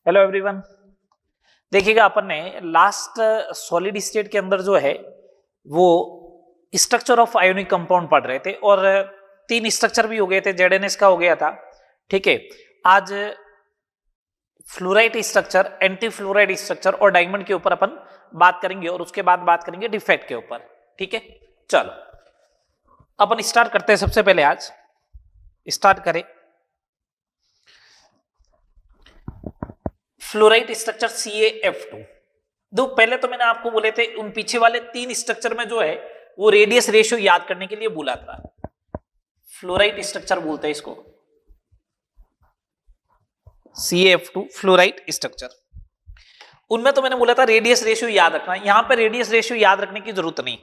Hello everyone. देखिएगा अपन ने last solid state के अंदर जो है वो स्ट्रक्चर ऑफ आयोनिक कंपाउंड पढ़ रहे थे और तीन स्ट्रक्चर भी हो गए थे। जेडएनएस का हो गया था, ठीक है। आज fluoride structure, anti fluoride structure और डायमंड के ऊपर अपन बात करेंगे और उसके बाद बात करेंगे डिफेक्ट के ऊपर, ठीक है। चलो अपन स्टार्ट करते हैं। सबसे पहले आज स्टार्ट करें फ्लोराइड स्ट्रक्चर CaF2। दो पहले तो मैंने आपको बोले थे उन पीछे वाले तीन स्ट्रक्चर में जो है वो रेडियस रेशियो याद करने के लिए बोला था। फ्लोराइड स्ट्रक्चर बोलते हैं इसको, CaF2 फ्लोराइड स्ट्रक्चर। उनमें तो मैंने बोला था रेडियस रेशियो याद रखना। यहां पे रेडियस रेशियो याद रखने की जरूरत नहीं,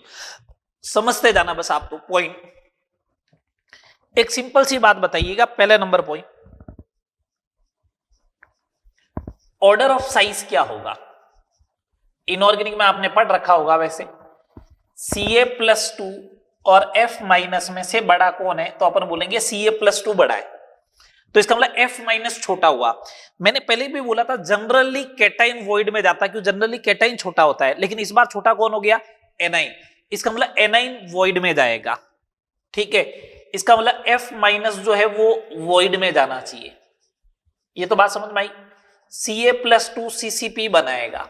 समझते जाना बस आपको पॉइंट। एक सिंपल सी बात बताइएगा, पहले number point, order of size क्या होगा। इनऑर्गेनिक में आपने पढ़ रखा होगा वैसे, Ca+2 और F- में से बड़ा कौन है, तो अपन बोलेंगे Ca+2 बड़ा है, तो इसका मतलब F- छोटा हुआ। मैंने पहले भी बोला था जनरली कैटाइन वॉइड में जाता, क्यों जनरली कैटाइन छोटा होता है, लेकिन इस बार छोटा कौन हो गया, एनाइन। इसका मतलब एनाइन वॉइड में जाएगा, ठीक है। इसका मतलब F- जो है वो वॉइड में जाना चाहिए। ये तो बात समझ में आई। Ca+2 CCP बनाएगा,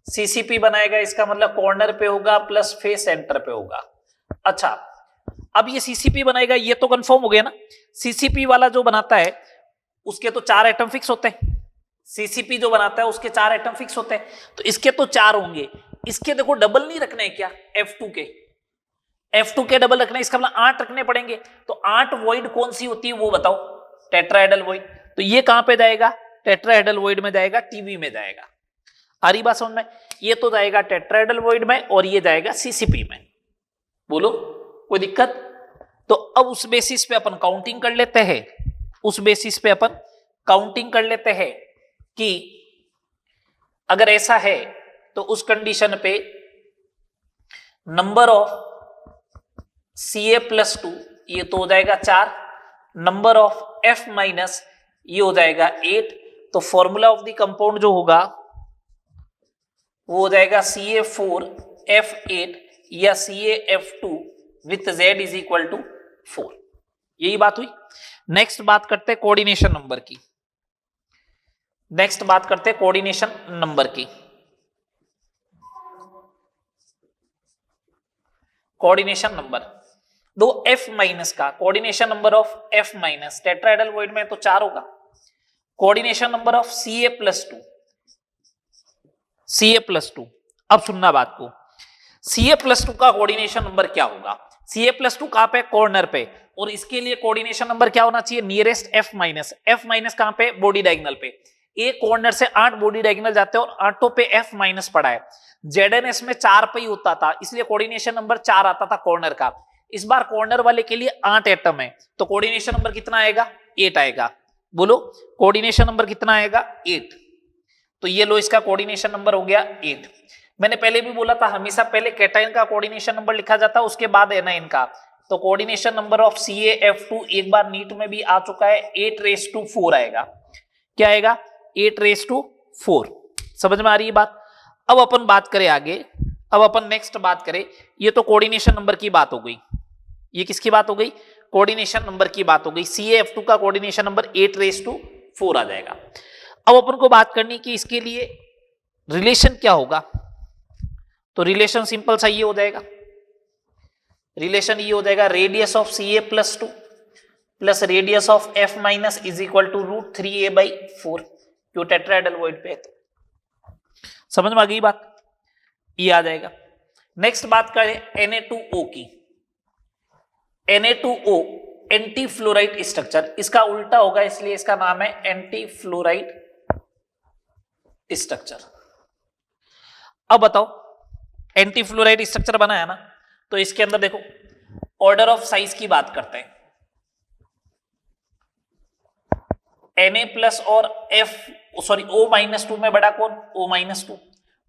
CCP बनाएगा, इसका मतलब कॉर्नर पे होगा प्लस फेस सेंटर पे होगा। अच्छा, अब ये CCP बनाएगा, ये तो कंफर्म हो गया ना। CCP वाला जो बनाता है उसके तो 4 एटम फिक्स होते हैं। CCP जो बनाता है उसके 4 एटम फिक्स होते हैं, तो इसके तो 4 होंगे। इसके देखो डबल नहीं रखने हैं क्या, F2 के डबल रखने, इसका मतलब 8 रखने पड़ेंगे। तो 8 वॉइड कौन सी होती है वो बताओ, टेट्राहेड्रल वॉइड। तो ये कहां पे जाएगा, टेट्राहेड्रल वॉइड में जाएगा, टीवी में जाएगा। आ रही बात समझ में। ये तो जाएगा टेट्राहेड्रल वॉइड में और ये जाएगा CCP में। बोलो कोई दिक्कत। तो अब उस बेसिस पे अपन काउंटिंग कर लेते हैं, उस बेसिस पे अपन काउंटिंग कर लेते हैं कि अगर ऐसा है तो उस कंडीशन पे नंबर ऑफ Ca+2 ये तो हो जाएगा 4, नंबर ऑफ F- ये हो जाएगा 8। तो फॉर्मूला ऑफ द कंपाउंड जो होगा वो हो जाएगा Ca4F8 या CaF2 with Z is equal to 4। यही बात हुई। नेक्स्ट बात करते हैं कोऑर्डिनेशन नंबर की। नेक्स्ट बात करते हैं कोऑर्डिनेशन नंबर की। कोऑर्डिनेशन नंबर दो F- का coordination number of F- tetrahedral void में तो 4 होगा। कोऑर्डिनेशन नंबर ऑफ Ca+2 अब सुनना बात को। Ca+2 का कोऑर्डिनेशन नंबर क्या होगा। Ca+2 कहां पे, कॉर्नर पे, और इसके लिए कोऑर्डिनेशन नंबर क्या होना चाहिए, नियरेस्ट F- कहां पे, बॉडी डायगोनल पे। एक कॉर्नर से 8 बॉडी डायगोनल जाते हैं और 8 पे F- पड़ा है। जेडएनएस में 4 पे ही होता था, इसलिए कोऑर्डिनेशन नंबर 4 आता था कॉर्नर का। इस बार कॉर्नर वाले के लिए 8 एटम है, तो कोऑर्डिनेशन नंबर कितना आएगा, 8 आएगा। बोलो कोऑर्डिनेशन नंबर कितना आएगा, 8। तो ये लो, इसका कोऑर्डिनेशन नंबर हो गया 8। मैंने पहले भी बोला था हमेशा पहले कैटायन का कोऑर्डिनेशन नंबर लिखा जाता है, उसके बाद एनायन का। तो कोऑर्डिनेशन नंबर ऑफ CaF2 एक बार नीट में भी आ चुका है, 8⁴ आएगा। क्या आएगा, 8⁴ समझ में आ रही है बात। अब अपन बात करें आगे, अब अपन नेक्स्ट बात करें। ये तो कोऑर्डिनेशन नंबर की बात हो गई। ये किसकी बात हो गई, कोऑर्डिनेशन नंबर की बात हो गई। CaF2 का कोऑर्डिनेशन नंबर 8⁴ आ जाएगा। अब अपन को बात करनी कि इसके लिए रिलेशन क्या होगा। तो रिलेशन सिंपल सा ये हो जाएगा, रिलेशन ये हो जाएगा radius of Ca+2 plus radius of F- is equal to √3a/4, क्यों टेट्राहेड्रल वॉइड पे है। तो समझ में आ गई बात, ये आ जाएगा। नेक्स्ट बात करें Na2O की। Na2O एंटी फ्लोराइड स्ट्रक्चर, इसका उल्टा होगा इसलिए इसका नाम है एंटी फ्लोराइड स्ट्रक्चर। अब बताओ, एंटी फ्लोराइड स्ट्रक्चर बनाया ना, तो इसके अंदर देखो ऑर्डर ऑफ साइज की बात करते हैं। Na+ और O-2 में बड़ा कौन, O-2।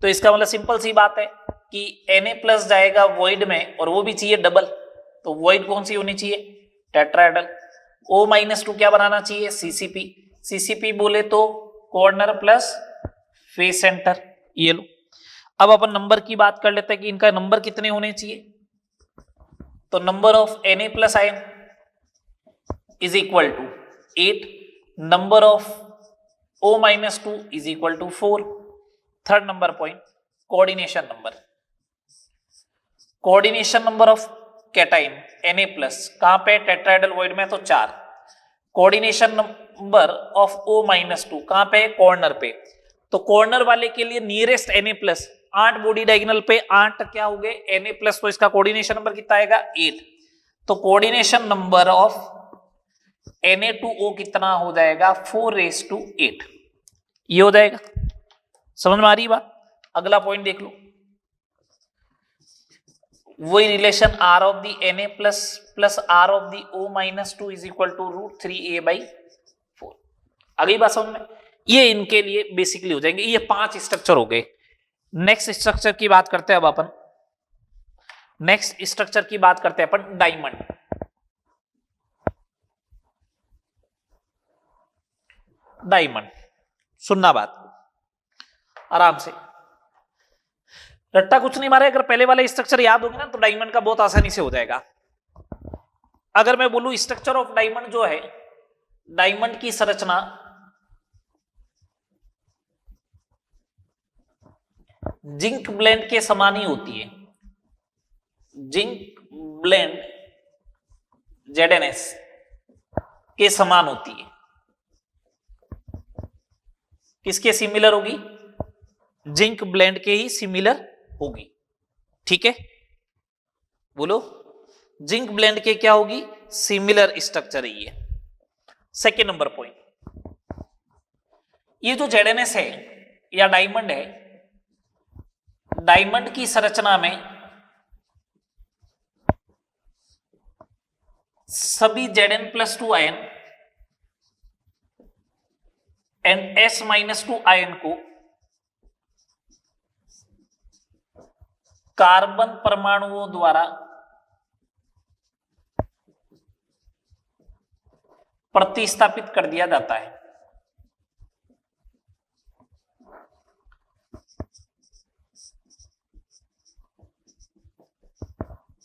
तो इसका मतलब सिंपल सी बात है कि Na+ जाएगा वॉइड में, और वो भी चाहिए डबल। तो वॉइड कौन सी होनी चाहिए, टेट्राहेड्रल। O-2 क्या बनाना चाहिए, CCP। CCP बोले तो कॉर्नर प्लस फेस सेंटर, ये लो। अब अपन नंबर की बात कर लेते हैं कि इनका नंबर कितने होने चाहिए। तो number of Na plus ion is equal to 8, number of O minus 2 is equal to 4। Third number point, coordination number. Coordination number of cation Na plus कहां पे, टेट्राहेड्रल वॉइड में, तो 4। Coordination number of O minus 2 कहां पे, corner पे। तो corner वाले के लिए nearest Na plus 8 body diagonal पे 8 क्या हो गए Na प्लस, तो इसका कोऑर्डिनेशन नंबर कितना आएगा 8। तो कोऑर्डिनेशन नंबर ऑफ Na2O कितना हो जाएगा 4:8, ये हो जाएगा। समझ में आ रही बात। अगला पॉइंट देख लो, वही relation R of the Na plus plus R of the O minus 2 is equal to √3a/4। आ गई बात समझ में। ये इनके लिए बेसिकली हो जाएंगे। ये 5 स्ट्रक्चर हो गए। नेक्स्ट स्ट्रक्चर की बात करते हैं अब अपन। नेक्स्ट स्ट्रक्चर की बात करते हैं अपन, डायमंड। डायमंड सुनना बात आराम से, रट्टा कुछ नहीं मारे। अगर पहले वाले स्ट्रक्चर याद होंगे ना तो डायमंड का बहुत आसानी से हो जाएगा। अगर मैं बोलूं स्ट्रक्चर ऑफ डायमंड जो है, डायमंड की संरचना जिंक ब्लेंड के समान ही होती है। जिंक ब्लेंड ZnS के समान होती है। किसके सिमिलर होगी, जिंक ब्लेंड के ही सिमिलर होगी। ठीक है, बोलो जिंक ब्लेंड के क्या होगी, सिमिलर स्ट्रक्चर है ये। सेकेंड नंबर पॉइंट, ये जो ZnS है या डायमंड है, डायमंड की संरचना में सभी Zn+2 ion and S-2 ion को कार्बन परमाणुओं द्वारा प्रतिस्थापित कर दिया जाता है।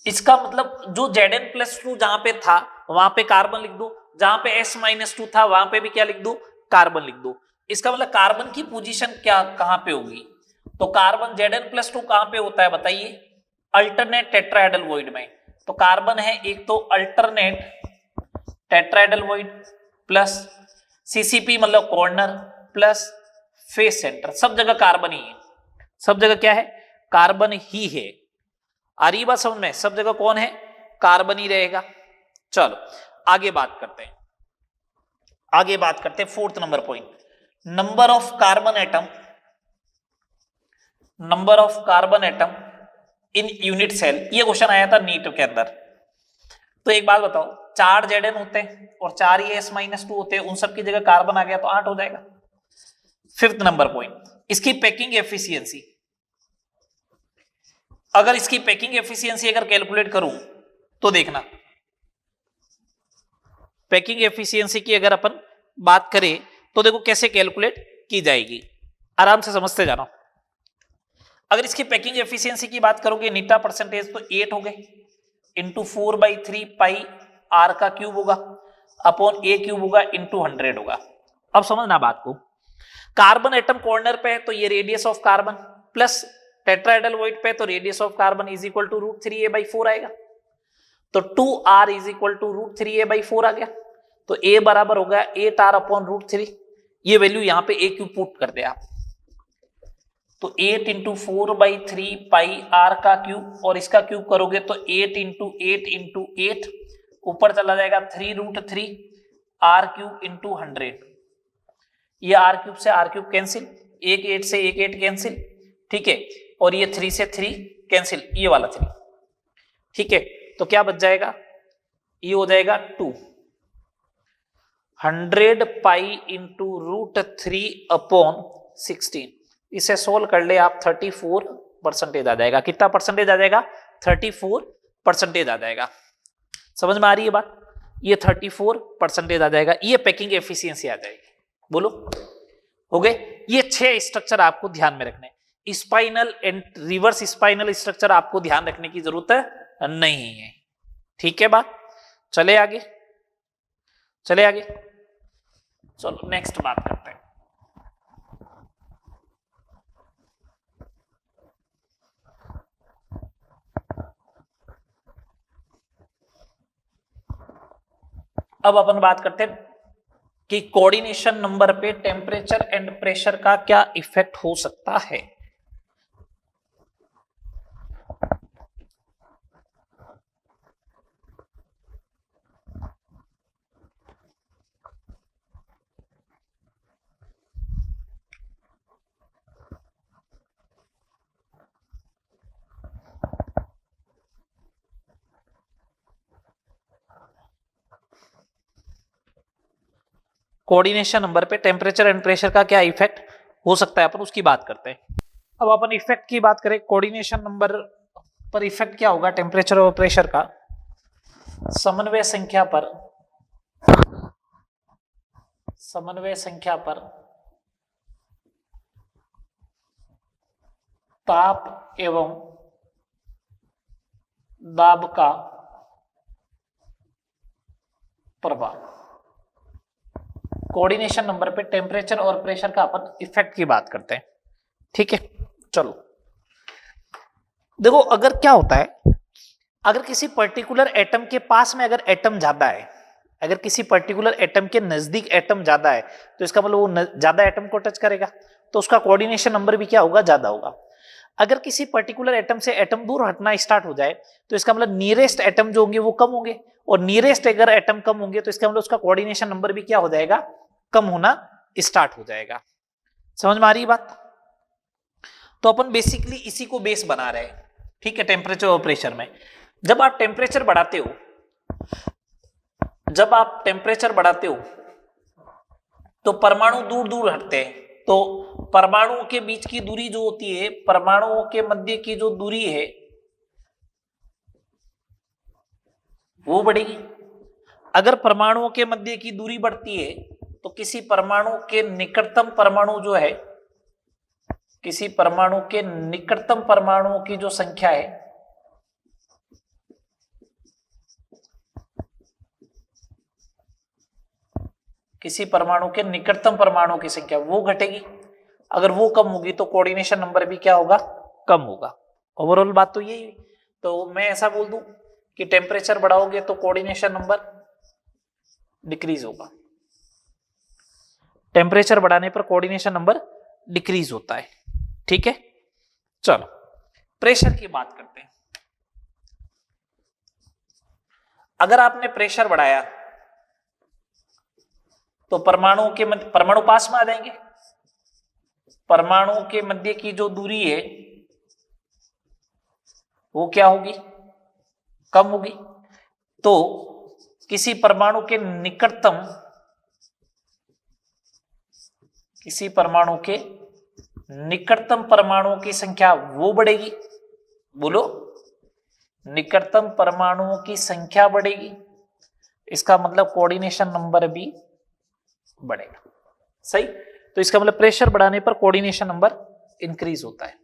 इसका मतलब जो Zn+2 जहां पे था वहां पे कार्बन लिख दो, जहां पे S-2 था वहां पे भी क्या लिख दो, कार्बन लिख दो। इसका मतलब कार्बन की पोजीशन क्या कहां पे होगी, तो कार्बन Zn+2 कहां पे होता है बताइए, अल्टरनेट टेट्राहेड्रल वॉइड में। तो कार्बन है एक तो alternate tetrahedral void plus CCP मतलब कॉर्नर प्लस फेस सेंटर, सब जगह कार्बन ही है। सब जगह क्या है, कार्बन ही है। आ रही बात समझ में, सब जगह कौन है, कार्बन ही रहेगा। चलो आगे बात करते हैं। आगे बात करते हैं fourth number point, number of carbon atom. Number of carbon atom in unit cell, ये क्वेश्चन आया था नीट के अंदर। तो एक बात बताओ, 4 Zn होते हैं और 4 ही S-2 होते हैं, उन सब की जगह कार्बन आ गया तो 8 हो जाएगा। फिफ्थ नंबर पॉइंट, इसकी पैकिंग एफिशिएंसी। अगर इसकी पैकिंग एफिशिएंसी अगर कैलकुलेट करूं तो देखना, पैकिंग एफिशिएंसी की अगर अपन बात करें तो देखो कैसे कैलकुलेट की जाएगी, आराम से समझते जाना। अगर इसकी पैकिंग एफिशिएंसी की बात करोगे नीटा परसेंटेज तो 8 हो गए इंटू 4/3 पाई R का क्यूब होगा अपॉन A क्यूब होगा इंटू 100 होगा। अब समझना बात को, कार्बन एटम कॉर्नर पे है तो ये radius of carbon plus tetrahedral void पे तो radius of carbon is equal to √3a/4 आएगा। तो 2R is equal to √3a/4 आ गया। तो A बराबर हो गया 8R अपॉन √3। ये वैल्यू यहां पे A क्यूब पुट कर दे आप, तो 8 इंटू 4/3 पाई R का क्यूब और इसका क्यूब करोगे तो 8 इंटू 8 इंटू 8 ऊपर चला जाएगा 3√3 R क्यूब इंटू 100। ये R क्यूब से R क्यूब कैंसिल, एक 8 से एक 8 कैंसिल, ठीक है, और ये 3 से 3 कैंसिल, ये वाला 3, ठीक है। तो क्या बच जाएगा, ये हो जाएगा 2। 100 पाई इंटू √3 अपॉन 16, इसे सोल्व कर ले आप 34% आ जाएगा। कितना परसेंटेज आ जाएगा, 34% आ जाएगा। समझ में आ रही है बात, ये 34% आ जाएगा। ये पैकिंग एफिशिएंसी आ जाएगी। बोलो हो गए। ये 6 स्ट्रक्चर आपको ध्यान में रखने। Spinal and reverse spinal structure आपको ध्यान रखने की जरूरत नहीं है। ठीक है बात, चले आगे, चले आगे। चलो नेक्स्ट बात करते हैं। अब अपन बात करते हैं कि कोऑर्डिनेशन नंबर पे टेम्परेचर एंड प्रेशर का क्या इफेक्ट हो सकता है। कोऑर्डिनेशन नंबर पे टेम्परेचर एंड प्रेशर का क्या इफेक्ट हो सकता है, अपन उसकी बात करते हैं। अब अपन इफेक्ट की बात करें, कोऑर्डिनेशन नंबर पर इफेक्ट क्या होगा टेम्परेचर और प्रेशर का। समन्वय संख्या पर, समन्वय संख्या पर ताप एवं दाब का प्रभाव। कोऑर्डिनेशन नंबर पे टेम्परेचर और प्रेशर का अपन इफेक्ट की बात करते हैं। ठीक है, चलो देखो, अगर क्या होता है, अगर किसी पर्टिकुलर एटम के पास में अगर एटम ज्यादा है, अगर किसी पर्टिकुलर एटम के नजदीक एटम ज्यादा है, तो इसका मतलब वो ज्यादा एटम को टच करेगा, तो उसका कोऑर्डिनेशन नंबर भी क्या होगा, ज्यादा होगा। अगर किसी पर्टिकुलर एटम से एटम दूर हटना स्टार्ट हो जाए, तो इसका मतलब नियरेस्ट एटम जो होंगे वो कम होंगे, और नियरेस्ट अगर एटम कम होंगे तो इसका मतलब उसका कोऑर्डिनेशन नंबर भी क्या हो जाएगा, कम होना स्टार्ट हो जाएगा। समझ में आ रही बात। तो अपन बेसिकली इसी को बेस बना रहे हैं। ठीक है, टेम्परेचर और प्रेशर में जब आप टेम्परेचर बढ़ाते हो, जब आप टेम्परेचर बढ़ाते हो तो परमाणु दूर दूर हटते हैं, तो परमाणुओं के बीच की दूरी जो होती है, परमाणुओं के मध्य की जो दूरी है वो बढ़ेगी। अगर परमाणुओं के मध्य की दूरी बढ़ती है तो किसी परमाणु के निकटतम परमाणु जो है, किसी परमाणु के निकटतम परमाणुओं की जो संख्या है किसी परमाणु के निकटतम परमाणुओं की संख्या वो घटेगी। अगर वो कम होगी तो कोऑर्डिनेशन नंबर भी क्या होगा, कम होगा। ओवरऑल बात तो यही। तो मैं ऐसा बोल दूं कि टेम्परेचर बढ़ाओगे तो कोऑर्डिनेशन नंबर डिक्रीज होगा, टेम्परेचर बढ़ाने पर कोऑर्डिनेशन नंबर डिक्रीज होता है। ठीक है, चलो प्रेशर की बात करते हैं। अगर आपने प्रेशर बढ़ाया तो परमाणुओं के मध्य, परमाणु पास में आ जाएंगे, परमाणुओं के मध्य की जो दूरी है वो क्या होगी, कम होगी। तो किसी परमाणु के निकटतम, किसी परमाणु के निकटतम परमाणुओं की संख्या वो बढ़ेगी। बोलो, निकटतम परमाणुओं की संख्या बढ़ेगी, इसका मतलब कोऑर्डिनेशन नंबर भी बढ़ेगा। सही। तो इसका मतलब प्रेशर बढ़ाने पर कोऑर्डिनेशन नंबर इंक्रीज होता है,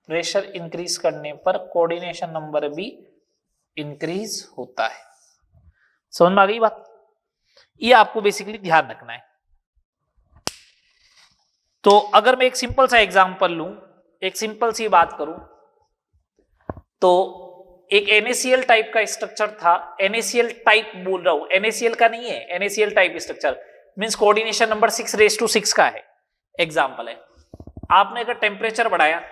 प्रेशर इंक्रीज करने पर कोऑर्डिनेशन नंबर भी इंक्रीज होता है। समझ में आ गई बात। ये आपको बेसिकली ध्यान रखना है। तो अगर मैं एक सिंपल सा एग्जांपल लूं, एक सिंपल सी बात करूं, तो एक NaCl टाइप का स्ट्रक्चर था। NaCl टाइप बोल रहा हूं, NaCl का नहीं है, NaCl type structure means coordination number 6⁶ का है। एग्जांपल है, आपने अगर टेम्परेचर बढ़ाया,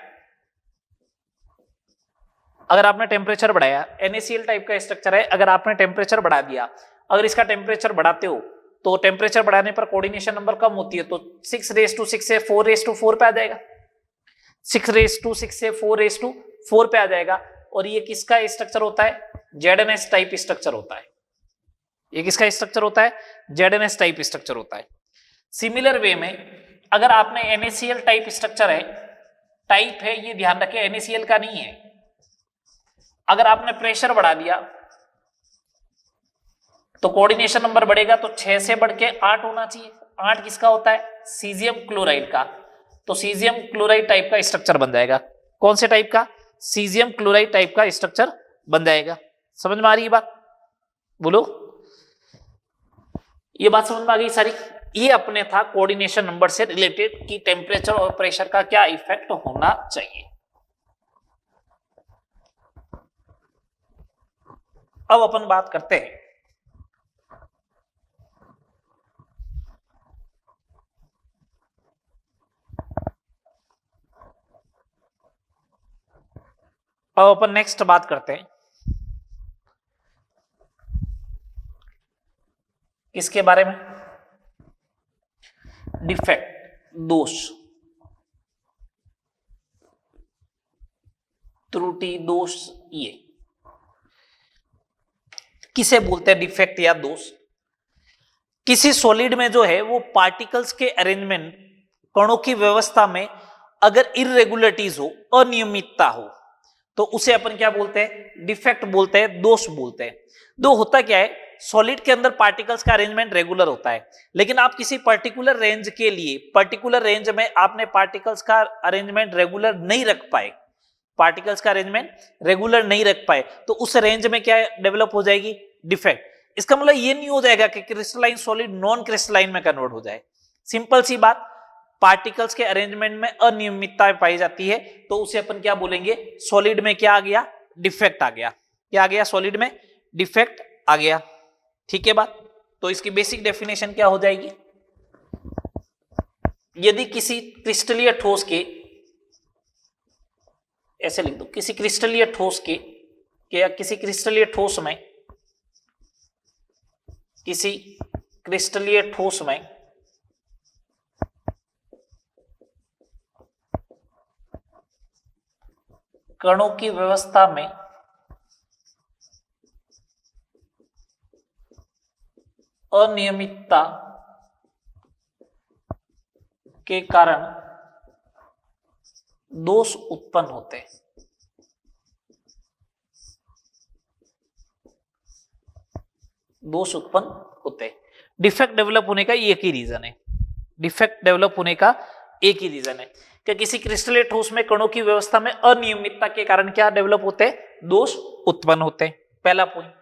अगर आपने टेम्परेचर बढ़ाया, NaCl टाइप का स्ट्रक्चर है, अगर आपने टेम्परेचर बढ़ा दिया, अगर इसका टेम्परेचर बढ़ाते हो तो टेम्परेचर बढ़ाने पर कोऑर्डिनेशन नंबर कम होती है, तो 6⁶ से 4⁴ पे आ जाएगा, 6⁶ से 4⁴ पे आ जाएगा। और ये किसका स्ट्रक्चर होता है, ZnS टाइप स्ट्रक्चर होता है। ये किसका स्ट्रक्चर होता है, ZnS टाइप स्ट्रक्चर होता है। सिमिलर वे में अगर आपने NaCl टाइप स्ट्रक्चर है, टाइप है ये ध्यान रखें, NaCl का नहीं है, अगर आपने प्रेशर बढ़ा दिया तो कोऑर्डिनेशन नंबर बढ़ेगा, तो 6 से बढ़ के 8 होना चाहिए। 8 किसका होता है? सीजियम क्लोराइड का। तो सीजियम क्लोराइड टाइप का स्ट्रक्चर बन जाएगा। कौन से टाइप का? सीजियम क्लोराइड टाइप का स्ट्रक्चर बन जाएगा। समझ में आ रही है बात? बोलो, ये बात समझ में आ गई सारी? ये अपने था कोऑर्डिनेशन नंबर से रिलेटेड कि टेम्परेचर और प्रेशर का क्या इफेक्ट होना चाहिए। अब अपन बात करते हैं नेक्स्ट बात करते हैं किसके बारे में? डिफेक्ट, दोष, त्रुटि, दोष। ये किसे बोलते हैं डिफेक्ट या दोष? किसी सॉलिड में जो है वो पार्टिकल्स के अरेंजमेंट, कणों की व्यवस्था में अगर इरेगुलरिटीज हो, अनियमितता हो, तो उसे अपन क्या बोलते हैं? डिफेक्ट बोलते हैं, दोष बोलते हैं। दो होता क्या है, सॉलिड के अंदर पार्टिकल्स का अरेंजमेंट रेगुलर होता है, लेकिन आप किसी पर्टिकुलर रेंज के लिए, पर्टिकुलर रेंज में आपने पार्टिकल्स का अरेंजमेंट रेगुलर नहीं रख पाए, पार्टिकल्स का अरेंजमेंट रेगुलर नहीं रख पाए, तो उस रेंज में क्या डेवलप हो जाएगी? डिफेक्ट। इसका मतलब ये नहीं हो जाएगा कि क्रिस्टलाइन सॉलिड नॉन क्रिस्टलाइन में कन्वर्ट हो जाए। सिंपल सी बात, पार्टिकल्स के अरेंजमेंट में अनियमितता पाई जाती है, तो उसे अपन क्या बोलेंगे? सॉलिड में क्या आ गया? डिफेक्ट आ गया। क्या आ गया? सॉलिड में डिफेक्ट आ गया। ठीक है बात? तो इसकी बेसिक डेफिनेशन क्या हो जाएगी? यदि किसी क्रिस्टलीय ठोस के, ऐसे लिख दो, किसी क्रिस्टलीय ठोस के या किसी क्रिस्टलीय ठोस में, किसी क्रिस्टलीय ठोस में कणों की व्यवस्था में अनियमितता के कारण दोष उत्पन्न होते हैं। दोष उत्पन्न होते हैं। डिफेक्ट डेवलप होने का एक ही रीजन है, डिफेक्ट डेवलप होने का एक ही रीजन है कि किसी क्रिस्टलीय ठोस में कणों की व्यवस्था में अनियमितता के कारण क्या डेवलप होते हैं? दोष उत्पन्न होते हैं। पहला पॉइंट।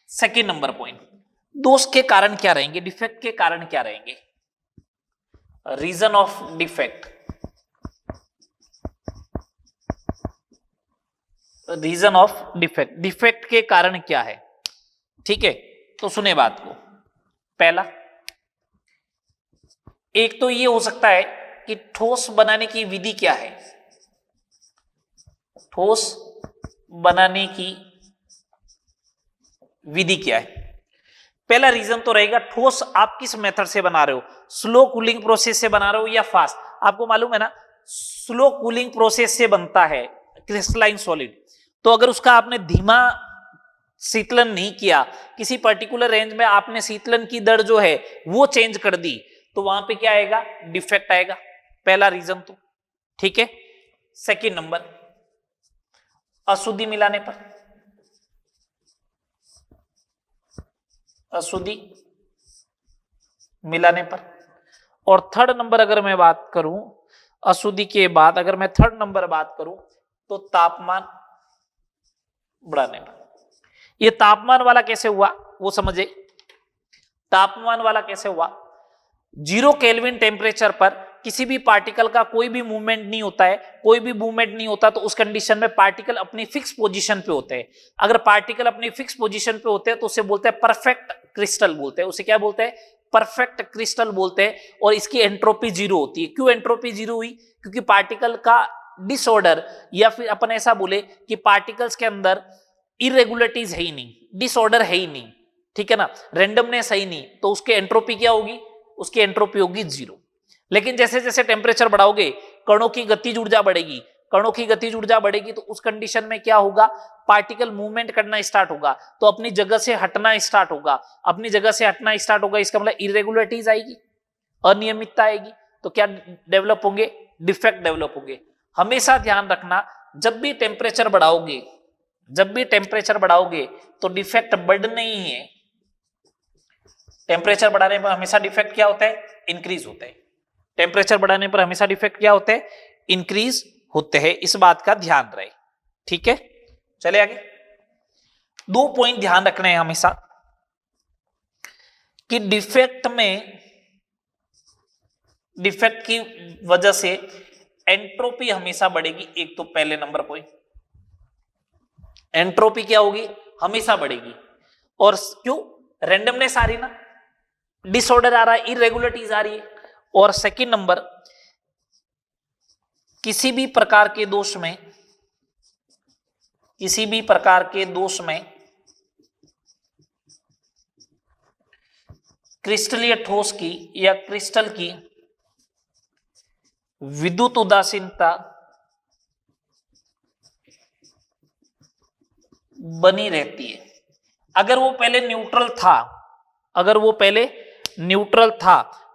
सेकंड नंबर पॉइंट, दोष के कारण क्या रहेंगे? डिफेक्ट के कारण क्या रहेंगे? Reason of defect, reason of defect, defect के कारण क्या है? ठीक है, तो सुने बात को। पहला, एक तो ये हो सकता है कि ठोस बनाने की विधि क्या है, ठोस बनाने की विधि क्या है। पहला रीजन तो रहेगा ठोस आप किस मेथड से बना रहे हो, स्लो कूलिंग प्रोसेस से बना रहे हो या फास्ट। आपको मालूम है ना, स्लो कूलिंग प्रोसेस से बनता है क्रिस्टलाइन सॉलिड। तो अगर उसका आपने धीमा शीतलन नहीं किया, किसी पर्टिकुलर रेंज में आपने शीतलन की दर जो है वो चेंज कर दी, तो वहां पे क्या आएगा? डिफेक्ट आएगा। पहला रीजन तो ठीक है। सेकंड नंबर, अशुद्धि मिलाने पर, अशुद्धि मिलाने पर। और थर्ड नंबर अगर मैं बात करूं, अशुद्धि के बाद अगर मैं थर्ड नंबर बात करूं तो तापमान बढ़ाने पर। ये तापमान वाला कैसे हुआ वो समझे। तापमान वाला कैसे हुआ? 0 केल्विन टेम्परेचर पर किसी भी पार्टिकल का कोई भी मूवमेंट नहीं होता है, कोई भी मूवमेंट नहीं होता, तो उस कंडीशन में पार्टिकल अपनी फिक्स पोजीशन पे होते हैं। अगर पार्टिकल अपनी फिक्स पोजीशन पे होते हैं तो उसे बोलते हैं परफेक्ट क्रिस्टल बोलते हैं। उसे क्या बोलते हैं? परफेक्ट क्रिस्टल बोलते हैं। और इसकी एंट्रोपी 0 होती है। क्यों एंट्रोपी 0 हुई? क्योंकि पार्टिकल का डिसऑर्डर, या फिर अपन ऐसा बोले कि पार्टिकल्स के अंदर इरेगुलरिटीज है ही नहीं, डिसऑर्डर है ही नहीं, ठीक है ना, रेंडमनेस है ही नहीं, तो उसके एंट्रोपी क्या होगी? उसकी एंट्रोपी होगी 0। लेकिन जैसे जैसे टेम्परेचर बढ़ाओगे कणों की गतिज ऊर्जा बढ़ेगी, कणों की गतिज ऊर्जा बढ़ेगी, तो उस कंडीशन में क्या होगा? पार्टिकल मूवमेंट करना स्टार्ट होगा, तो अपनी जगह से हटना स्टार्ट होगा। अपनी जगह से हटना स्टार्ट होगा, इसका मतलब इरेगुलरिटीज आएगी, अनियमितता आएगी, तो क्या डेवलप होंगे? डिफेक्ट डेवलप होंगे। हमेशा ध्यान रखना, जब भी टेम्परेचर बढ़ाओगे, जब भी टेम्परेचर बढ़ाओगे तो डिफेक्ट बढ़ने ही है, टेम्परेचर बढ़ाने पर हमेशा डिफेक्ट क्या होता है? इंक्रीज होता है। टेम्परेचर बढ़ाने पर हमेशा डिफेक्ट क्या होते हैं? इंक्रीज होते हैं। इस बात का ध्यान रहे। ठीक है, चले आगे। 2 पॉइंट ध्यान रखने हैं हमेशा कि डिफेक्ट की वजह से एंट्रोपी हमेशा बढ़ेगी। एक तो पहले नंबर पॉइंट, एंट्रोपी क्या होगी? हमेशा बढ़ेगी। और क्यों? रैंडमनेस आ रही ना, डिसऑर्डर आ रहा है, इरेगुलरिटीज आ रही है। और सेकंड नंबर, किसी भी प्रकार के दोष में क्रिस्टलीय ठोस की या क्रिस्टल की विद्युत उदासीनता बनी रहती है। अगर वो पहले न्यूट्रल था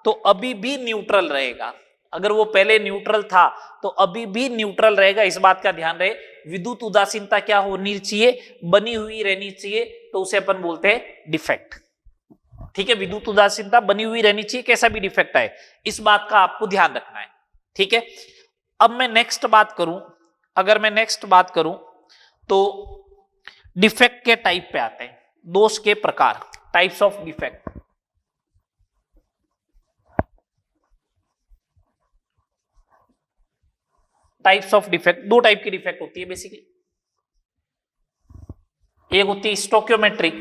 तो अभी भी न्यूट्रल रहेगा। इस बात का ध्यान रहे। विद्युत उदासीनता क्या होनी चाहिए? बनी हुई रहनी चाहिए, तो उसे अपन बोलते हैं डिफेक्ट। ठीक है, विद्युत उदासीनता बनी हुई रहनी चाहिए, कैसा भी डिफेक्ट आए, इस बात का आपको ध्यान रखना है। ठीक है, अब मैं नेक्स्ट बात करूं तो डिफेक्ट के टाइप पे आते हैं, दोष के प्रकार, types of defect. Types of defect, 2 type की डिफेक्ट होती है बेसिकली। एक होती है स्टोक्योमेट्रिक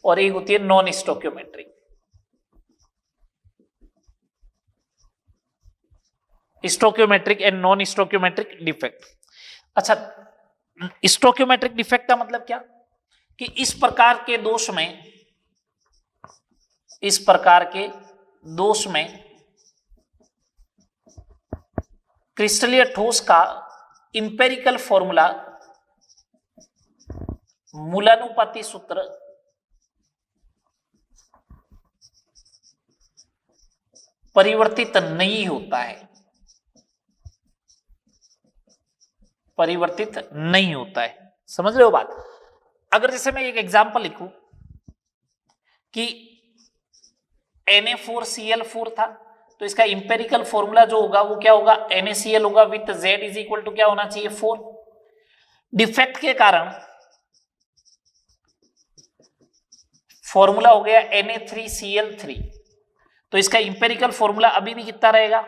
और एक होती है non stoichiometric. Stoichiometric and non stoichiometric defect. अच्छा, स्टोक्योमेट्रिक डिफेक्ट का मतलब क्या? कि इस प्रकार के दोष में क्रिस्टलीय ठोस का इंपेरिकल फॉर्मूला, मूलानुपाती सूत्र परिवर्तित नहीं होता है। समझ रहे हो बात? अगर जैसे मैं एक एग्जांपल लिखूं कि Na4Cl4 था, तो इसका इंपेरिकल फॉर्मूला जो होगा वो क्या होगा? NaCl होगा with Z is equal to क्या होना चाहिए? 4। डिफेक्ट के कारण फॉर्मूला हो गया Na3Cl3, तो इसका इंपेरिकल फॉर्मूला अभी भी कितना रहेगा?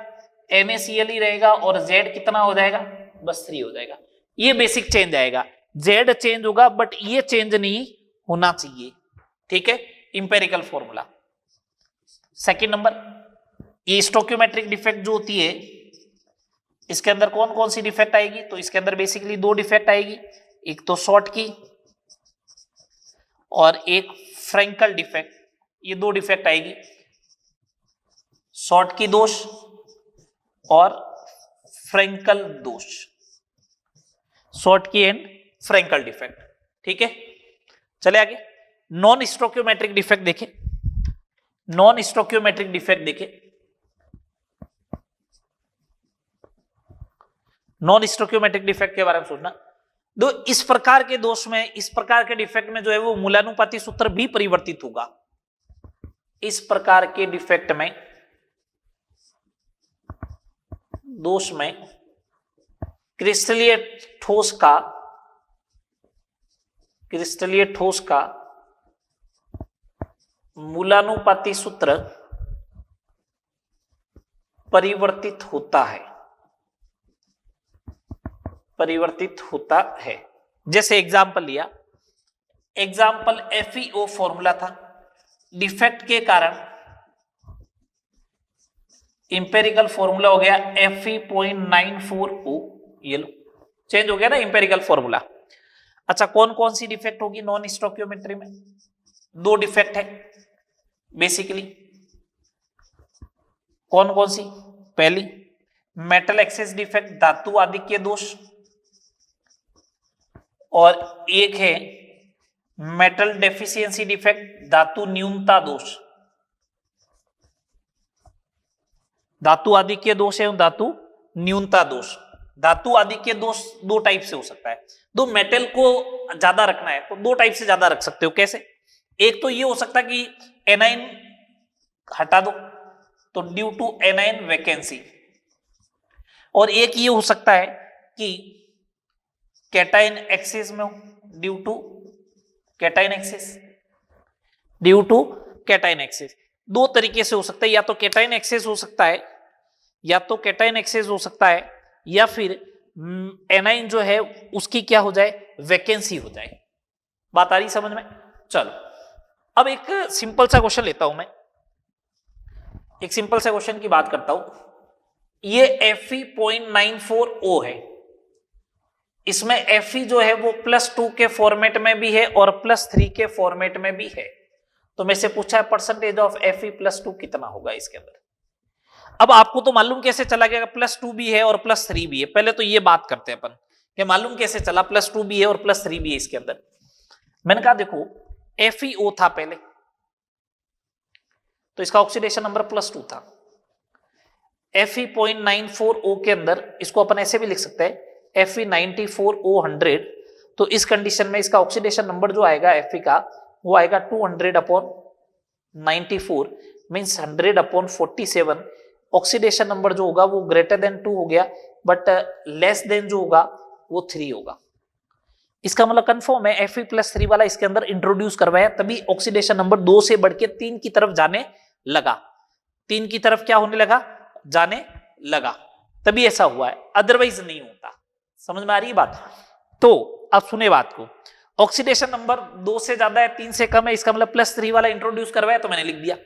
NaCl ही रहेगा और Z कितना हो जाएगा? बस 3 हो जाएगा। ये बेसिक चेंज आएगा, Z चेंज होगा बट ये चेंज नहीं होना चाहिए। ठीक है, इंपेरिकल फॉर्मूला। सेकंड नंबर, ये स्टोक्योमेट्रिक डिफेक्ट जो होती है, इसके अंदर कौन कौन सी डिफेक्ट आएगी? तो इसके अंदर बेसिकली 2 डिफेक्ट आएगी, एक तो शॉर्ट की और एक फ्रैंकल डिफेक्ट। ये 2 डिफेक्ट आएगी, शॉर्ट की दोष और फ्रैंकल दोष, शॉर्ट की एंड फ्रैंकल डिफेक्ट। ठीक है, चले आगे। नॉन स्टोक्योमेट्रिक डिफेक्ट देखें। नॉन स्टोक्योमेट्रिक डिफेक्ट के बारे में सोचना। दो इस प्रकार के दोष में, इस प्रकार के डिफेक्ट में जो है वो मूलानुपाती सूत्र भी परिवर्तित होगा। इस प्रकार के डिफेक्ट में, दोष में क्रिस्टलीय ठोस का मूलानुपाती सूत्र परिवर्तित होता है। जैसे एग्जाम्पल लिया, एग्जाम्पल FeO फॉर्मूला था, डिफेक्ट के कारण इंपेरिकल फॉर्मूला हो गया Fe.94O। ये लो, चेंज हो गया ना इंपेरिकल फॉर्मूला। अच्छा, कौन कौन सी डिफेक्ट होगी नॉन स्टोक्योमेट्री में? 2 डिफेक्ट है बेसिकली। कौन कौन सी? पहली, मेटल एक्सेस डिफेक्ट, धातु आधिक्य दोष, और एक है मेटल डेफिशिएंसी डिफेक्ट, धातु न्यूनता दोष। धातु आधिक्य दोष एवं धातु न्यूनता दोष, धातु आदि के दो टाइप से हो सकता है। दो मेटल को ज्यादा रखना है तो दो टाइप से ज्यादा रख सकते हो। कैसे? एक तो ये हो सकता है कि एनाइन हटा दो तो ड्यू टू एनाइन वैकेंसी, और एक ये हो सकता है कि कैटाइन एक्सिस में हो due to cation excess, due to cation excess. दो तरीके से हो सकता है, या तो कैटाइन एक्सिस हो सकता है, या तो कैटाइन एक्सिस हो सकता है, या फिर एनाइन जो है उसकी क्या हो जाए, वैकेंसी हो जाए। बात आ रही समझ में? चलो अब एक सिंपल सा क्वेश्चन लेता हूं मैं, एक सिंपल सा क्वेश्चन की बात करता हूं। ये Fe.94O है, इसमें Fe जो है वो +2 के फॉर्मेट में भी है और +3 के फॉर्मेट में भी है। तो मैं से पूछा है परसेंटेज ऑफ Fe+2 कितना होगा इसके अंदर। अब आपको तो मालूम कैसे चला गया +2 भी है और +3 भी है। पहले तो ये बात करते हैं अपन कि मालूम कैसे चला +2 भी है और +3 भी है इसके अंदर। मैंने कहा देखो FeO था पहले, तो इसका ऑक्सीडेशन नंबर +2 था। Fe.94O के अंदर इसको अपन ऐसे भी लिख सकते हैं Fe94O100। तो इस कंडीशन में इसका ऑक्सीडेशन नंबर जो आएगा Fe का वो आएगा 200/94, मीन्स 100/47। ऑक्सीडेशन नंबर जो होगा वो ग्रेटर देन 2 हो गया, बट लेस देन जो होगा वो 3 होगा। इसका मतलब कंफर्म है Fe+3 वाला इसके अंदर इंट्रोड्यूस करवाया, तभी ऑक्सीडेशन नंबर 2 से बढ़ के 3 की तरफ जाने लगा। 3 की तरफ क्या होने लगा, जाने लगा, तभी ऐसा हुआ है, अदरवाइज नहीं होता। समझ में आ रही है बात? तो अब सुने बात को, ऑक्सीडेशन नंबर 2 से ज्यादा है 3 से कम है, इसका मतलब +3 वाला इंट्रोड्यूस करवाया तो मैंने लिख दिया।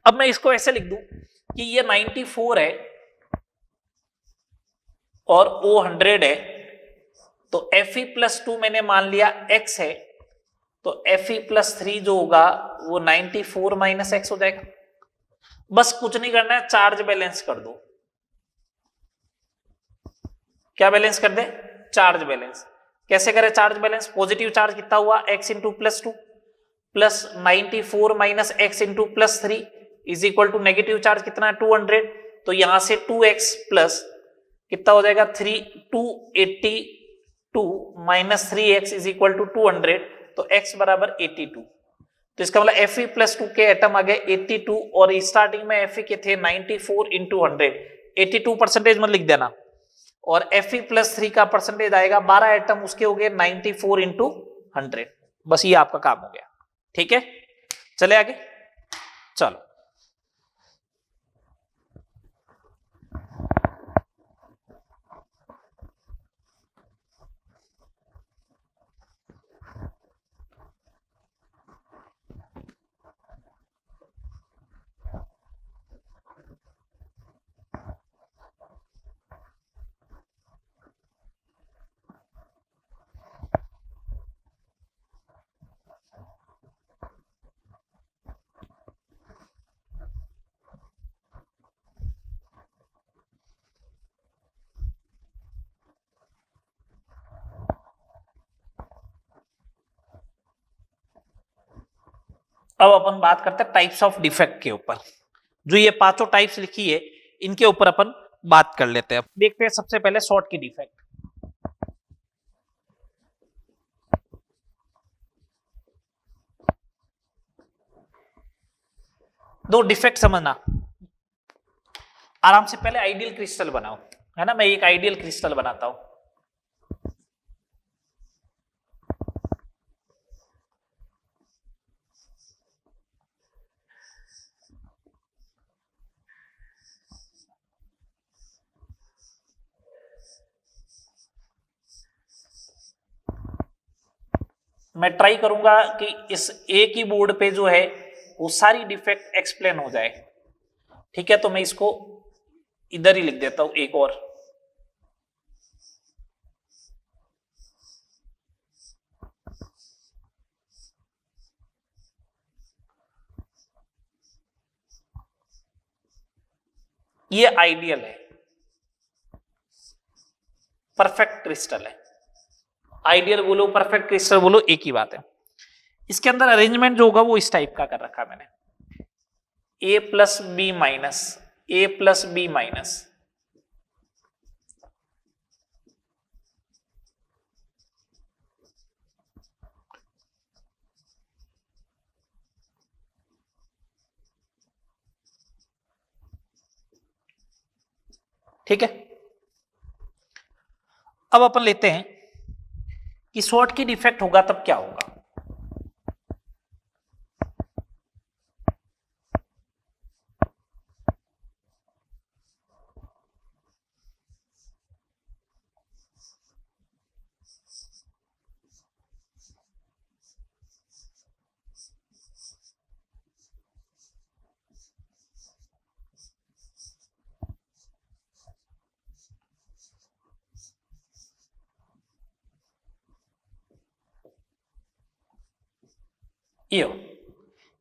अब मैं इसको ऐसे लिख दूं कि ये 94 है और O100 है, तो Fe+2 मैंने मान लिया x है, तो Fe+3 जो होगा वो 94 - x हो जाएगा। बस कुछ नहीं करना है, चार्ज बैलेंस कर दो। क्या बैलेंस कर दे? Charge balance. कैसे करें चार्ज बैलेंस? पॉजिटिव चार्ज कितना हुआ x × +2 plus 94 - x × +3 is equal to negative charge कितना है 200, तो यहां से 2x प्लस कितना हो जाएगा 282 - 3x इज इक्वल टू 200, तो x बराबर 82। तो इसका मतलब Fe+2 के एटम आ गए 82 और स्टार्टिंग में Fe के थे 94 × 100, 82% मत लिख देना, और Fe+3 का परसेंटेज आएगा 12 एटम उसके हो गए 94 × 100। बस ये आपका काम हो गया। ठीक है, चले आगे। चलो अब अपन बात करते हैं टाइप्स ऑफ डिफेक्ट के ऊपर। जो ये पांचों टाइप्स लिखी है इनके ऊपर अपन बात कर लेते हैं। देखते हैं सबसे पहले शॉर्ट की डिफेक्ट। दो डिफेक्ट समझना आराम से। पहले आइडियल क्रिस्टल बनाओ, है ना। मैं एक आइडियल क्रिस्टल बनाता हूं। मैं ट्राई करूंगा कि इस एक ही बोर्ड पे जो है वो सारी डिफेक्ट एक्सप्लेन हो जाए। ठीक है, तो मैं इसको इधर ही लिख देता हूं एक और। ये आइडियल है, परफेक्ट क्रिस्टल है। आइडियल बोलो परफेक्ट क्रिस्टल बोलो एक ही बात है। इसके अंदर अरेंजमेंट जो होगा वो इस टाइप का कर रखा मैंने, A + B - A + B - ठीक है, अब अपन लेते हैं कि शॉर्ट की डिफेक्ट होगा तब क्या होगा।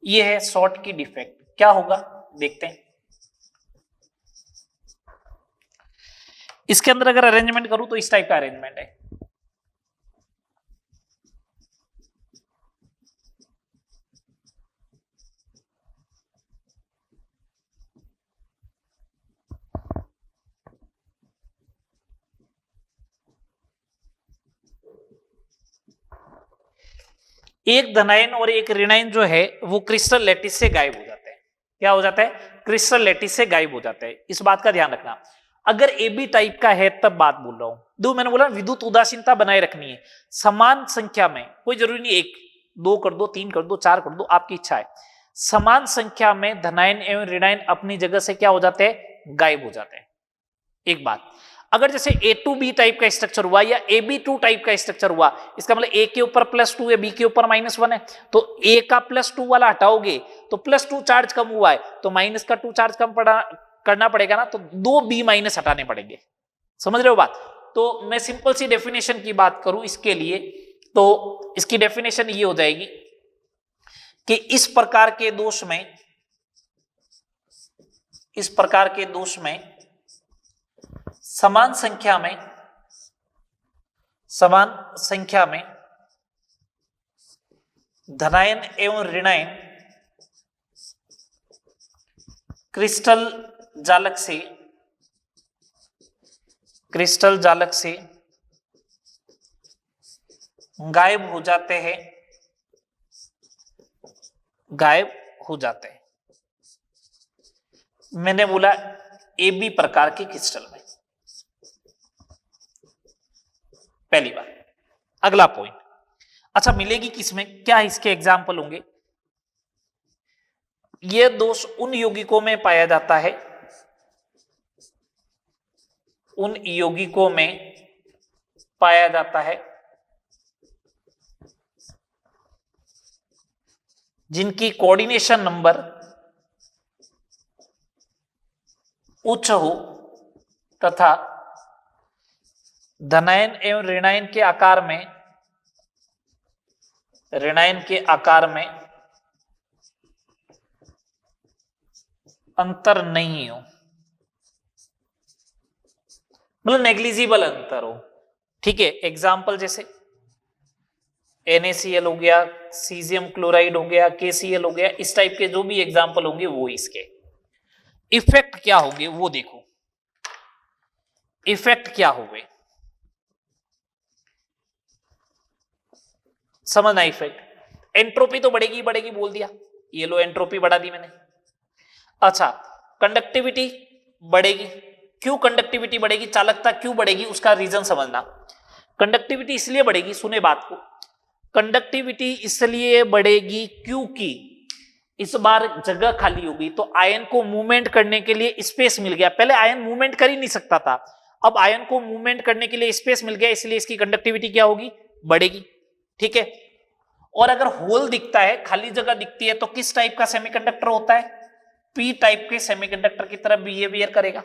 ये है शॉर्ट की डिफेक्ट, क्या होगा देखते हैं। इसके अंदर अगर अरेंजमेंट करूं तो इस टाइप का अरेंजमेंट है। एक धनायन और एक ऋणायन जो है वो क्रिस्टल लैटिस से गायब हो जाते हैं। क्या हो जाता है? क्रिस्टल लैटिस से गायब हो जाते हैं। इस बात का ध्यान रखना। अगर ए बी टाइप का है तब बात बोल रहा हूं। दो मैंने बोला विद्युत उदासीनता बनाए रखनी है। समान संख्या में, कोई जरूरी नहीं एक दो कर दो, तीन कर दो, चार कर दो, आपकी इच्छा है। समान संख्या में धनायन एवं ऋणायन अपनी जगह से क्या हो जाते हैं? गायब हो जाते हैं। एक बात, अगर जैसे A2B टाइप का स्ट्रक्चर हुआ या AB2 टाइप का स्ट्रक्चर हुआ, इसका मतलब A के ऊपर +2 है, B के ऊपर -1 है, तो A का +2 वाला हटाओगे तो +2 चार्ज कम हुआ है, तो माइनस का 2 चार्ज कम करना पड़ेगा ना, तो 2 B- हटाने पड़ेंगे। समझ रहे हो बात? तो मैं सिंपल सी डेफिनेशन की बात करूं इसके लिए, तो इसकी डेफिनेशन ये हो जाएगी कि इस प्रकार के दोष में समान संख्या में धनायन एवं ऋणायन क्रिस्टल जालक से गायब हो जाते हैं। मैंने बोला AB प्रकार के क्रिस्टल में, पहली बात। अगला पॉइंट, अच्छा मिलेगी किसमें, क्या इसके एग्जाम्पल होंगे? यह दोष उन यौगिकों में पाया जाता है, जिनकी कोऑर्डिनेशन नंबर उच्च हो तथा धनायन एवं ऋणायन के आकार में अंतर नहीं हो, मतलब नेग्लिजिबल अंतर हो। ठीक है, एग्जाम्पल जैसे NaCl हो गया, सीजियम क्लोराइड हो गया, KCl हो गया, इस टाइप के जो भी एग्जाम्पल होंगे वो इसके इफेक्ट क्या होंगे वो देखो। इफेक्ट क्या होंगे समझना। इफेक्ट, एंट्रोपी तो बढ़ेगी बोल दिया, ये लो एंट्रोपी बढ़ा दी मैंने। अच्छा, कंडक्टिविटी बढ़ेगी। क्यों कंडक्टिविटी बढ़ेगी, चालकता क्यों बढ़ेगी, उसका रीजन समझना। कंडक्टिविटी इसलिए बढ़ेगी, सुने बात को, कंडक्टिविटी इसलिए बढ़ेगी क्योंकि इस बार जगह खाली होगी तो आयन को मूवमेंट करने के लिए स्पेस मिल गया। पहले आयन मूवमेंट कर ही नहीं सकता था, अब आयन को मूवमेंट करने के लिए स्पेस मिल गया, इसलिए इसकी कंडक्टिविटी क्या होगी? बढ़ेगी। ठीक है, और अगर होल दिखता है, खाली जगह दिखती है, तो किस टाइप का सेमीकंडक्टर होता है? P टाइप के सेमीकंडक्टर की तरह बिहेवियर करेगा।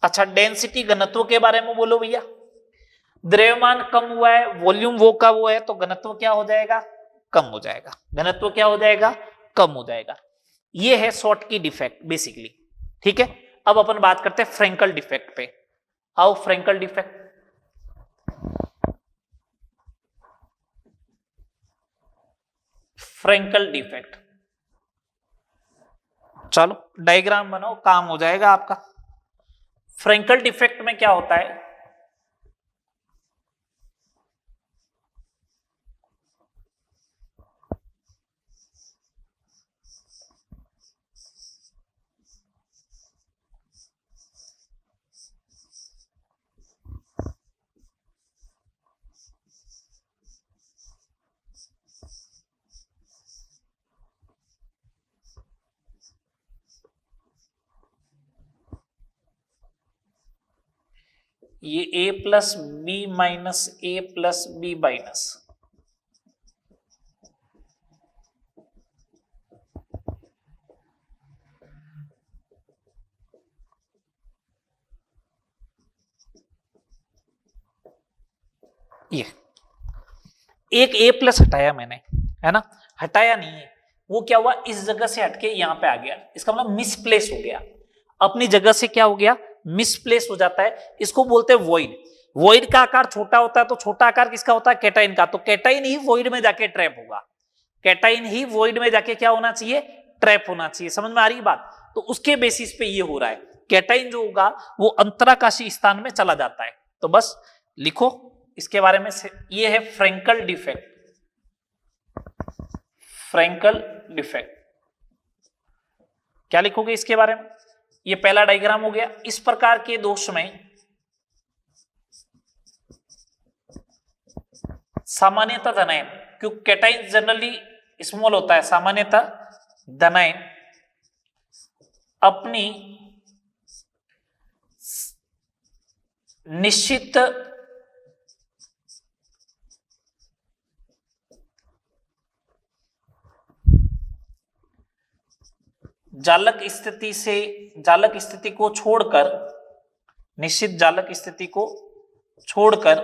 अच्छा, डेंसिटी घनत्व के बारे में बोलो भैया। द्रव्यमान कम हुआ है, वॉल्यूम वो का वो है, तो घनत्व क्या हो जाएगा? कम हो जाएगा। घनत्व क्या हो जाएगा? कम हो जाएगा। ये है शॉर्ट की डिफेक्ट बेसिकली। ठीक है, अब अपन बात करते हैं फ्रेंकल डिफेक्ट पे। आओ, फ्रेंकल डिफेक्ट। चलो डायग्राम बनाओ, काम हो जाएगा आपका। फ्रेंकल डिफेक्ट में क्या होता है? ये a plus B minus A plus B minus, ये एक a प्लस हटाया मैंने, है ना, हटाया नहीं है, वो क्या हुआ, इस जगह से हटके यहां पे आ गया, इसका मतलब मिसप्लेस हो गया, अपनी जगह से क्या हो गया, मिसप्लेस हो जाता है, इसको बोलते हैं वॉइड। वॉइड का आकार छोटा होता है, तो छोटा आकार किसका होता है, कैटाइन का, तो कैटाइन ही वॉइड में जाके ट्रैप होगा, कैटाइन ही वॉइड में जाके क्या होना चाहिए, ट्रैप होना चाहिए। समझ में आ रही बात? तो उसके बेसिस पे ये हो रहा है, कैटाइन जो होगा वो अंतराकाशी स्थान में चला जाता है। तो बस लिखो इसके बारे में, ये है फ्रैंकल डिफेक्ट, फ्रैंकल डिफेक्ट। क्या लिखोगे इसके बारे में, ये पहला डायग्राम हो गया। इस प्रकार के दोष में सामान्यतः धनायन, क्योंकि कैटाइन जनरली स्मॉल होता है, सामान्यतः धनायन अपनी निश्चित जालक स्थिति को छोड़कर, निश्चित जालक स्थिति को छोड़कर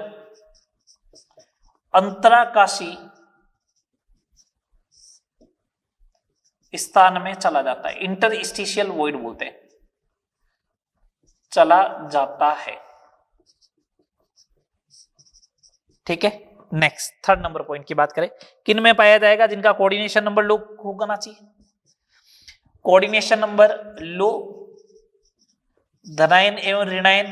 अंतराकाशी स्थान में चला जाता है, इंटरस्टिशियल वॉइड बोलते हैं, चला जाता है। ठीक है, नेक्स्ट थर्ड नंबर पॉइंट की बात करें, किन में पाया जाएगा जिनका कोऑर्डिनेशन नंबर लो होना चाहिए, कोऑर्डिनेशन नंबर लो धनायन एवं ऋणायन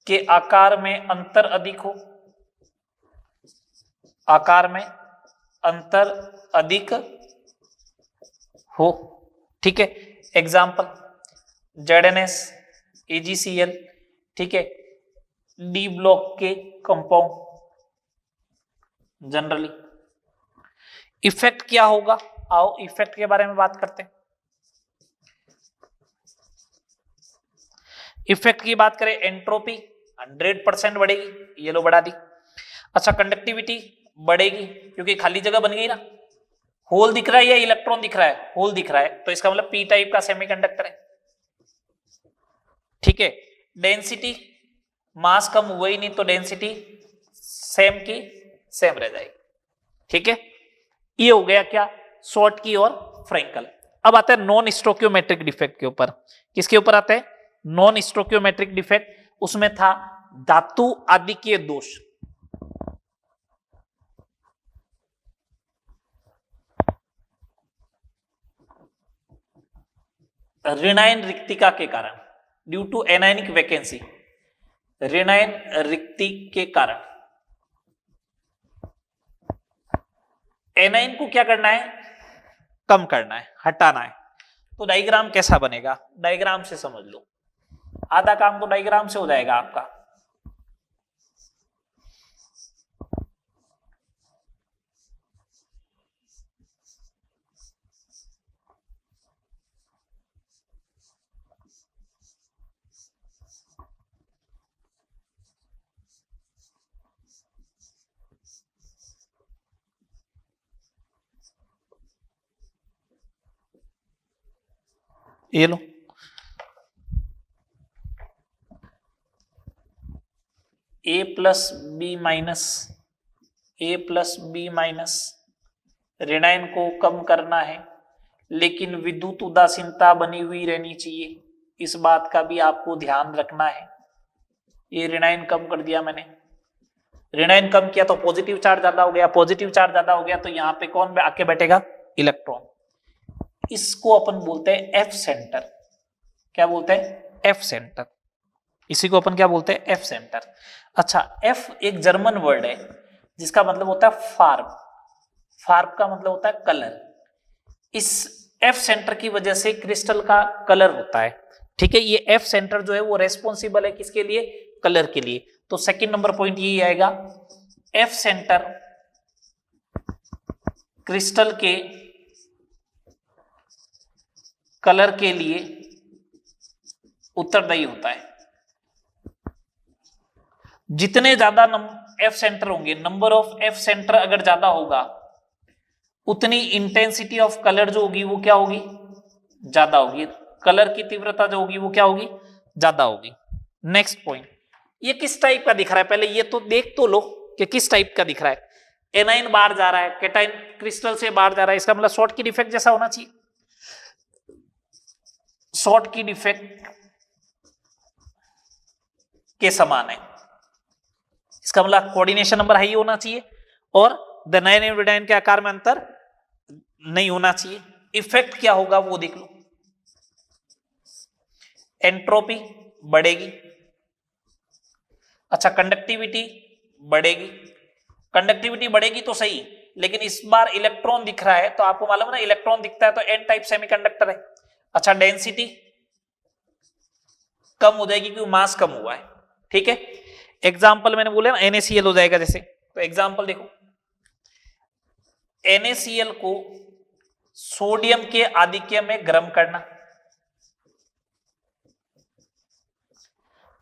के आकार में अंतर अधिक हो, आकार में अंतर अधिक हो। ठीक है, एग्जाम्पल ZnS AgCl, ठीक है, डी ब्लॉक के कंपाउंड जनरली। इफेक्ट क्या होगा, आओ इफेक्ट के बारे में बात करते हैं। इफेक्ट की बात करें, एंट्रोपी 100% बढ़ेगी, ये लो बढ़ा दी। अच्छा, कंडक्टिविटी बढ़ेगी क्योंकि खाली जगह बन गई ना, होल दिख रहा है या इलेक्ट्रॉन दिख रहा है, होल दिख रहा है, तो इसका मतलब पी टाइप का सेमीकंडक्टर है। ठीक है, डेंसिटी, मास कम हुआ ही नहीं तो डेंसिटी सेम की सेम रह जाएगी। ठीक है, ये हो गया क्या, शॉर्ट की और फ्रैंकल। अब आता है नॉन स्टोकियोमेट्रिक डिफेक्ट के ऊपर, किसके ऊपर आता है, नॉन स्टोकियोमेट्रिक डिफेक्ट। उसमें था धातु आदि के दोष, ऋणायन रिक्तिका के कारण, ड्यू टू एनायनिक वैकेंसी, ऋणायन रिक्ति के कारण। एनायन को क्या करना है, कम करना है, हटाना है। तो डायग्राम कैसा बनेगा, डायग्राम से समझ लो, आधा काम तो डायग्राम से हो जाएगा आपका। ये लो, ए plus B minus, A plus B minus ऋणायन को कम करना है, लेकिन विद्युत उदासीनता बनी हुई रहनी चाहिए, इस बात का भी आपको ध्यान रखना है। ये ऋणायन कम कर दिया मैंने, ऋणायन कम किया तो पॉजिटिव चार्ज ज्यादा हो गया, पॉजिटिव चार्ज ज्यादा हो गया तो यहाँ पे कौन आके बैठेगा, इलेक्ट्रॉन। इसको अपन बोलते हैं एफ सेंटर। क्या बोलते हैं, एफ सेंटर। इसी को अपन क्या बोलते हैं, एफ सेंटर। अच्छा, एफ एक जर्मन वर्ड है जिसका मतलब होता है फार्म, फार्म का मतलब होता है कलर। इस एफ सेंटर की वजह से क्रिस्टल का कलर होता है। ठीक है, ये एफ सेंटर जो है वो रेस्पॉन्सिबल है किसके लिए, कलर के लिए। तो सेकंड नंबर पॉइंट यही आएगा, एफ सेंटर क्रिस्टल के कलर के लिए उत्तरदायी होता है। जितने ज्यादा एफ सेंटर होंगे, नंबर ऑफ एफ सेंटर अगर ज्यादा होगा, उतनी इंटेंसिटी ऑफ कलर जो होगी वो क्या होगी, ज्यादा होगी। कलर की तीव्रता जो होगी वो क्या होगी, ज्यादा होगी। नेक्स्ट पॉइंट, ये किस टाइप का दिख रहा है, पहले ये तो देख तो लो कि किस टाइप का दिख रहा है। एनाइन बाहर जा रहा है, कैटाइन क्रिस्टल से बाहर जा रहा है, इसका मतलब शॉर्ट की डिफेक्ट जैसा होना चाहिए। शॉर्ट की डिफेक्ट के समान है, इसका मतलब कोऑर्डिनेशन नंबर हाई होना चाहिए और द एनाइन के आकार में अंतर नहीं होना चाहिए। इफेक्ट क्या होगा वो देख लो, एंट्रोपी बढ़ेगी, अच्छा कंडक्टिविटी बढ़ेगी। कंडक्टिविटी बढ़ेगी तो सही, लेकिन इस बार इलेक्ट्रॉन दिख रहा है, तो आपको मालूम है ना इलेक्ट्रॉन दिखता है तो एन टाइप सेमीकंडक्टर है। अच्छा डेंसिटी कम हो जाएगी क्योंकि मास कम हुआ है, ठीक है। एग्जाम्पल मैंने बोला ना NaCl हो जाएगा जैसे, तो एग्जाम्पल देखो, NaCl को सोडियम के आधिक्य में गर्म करना,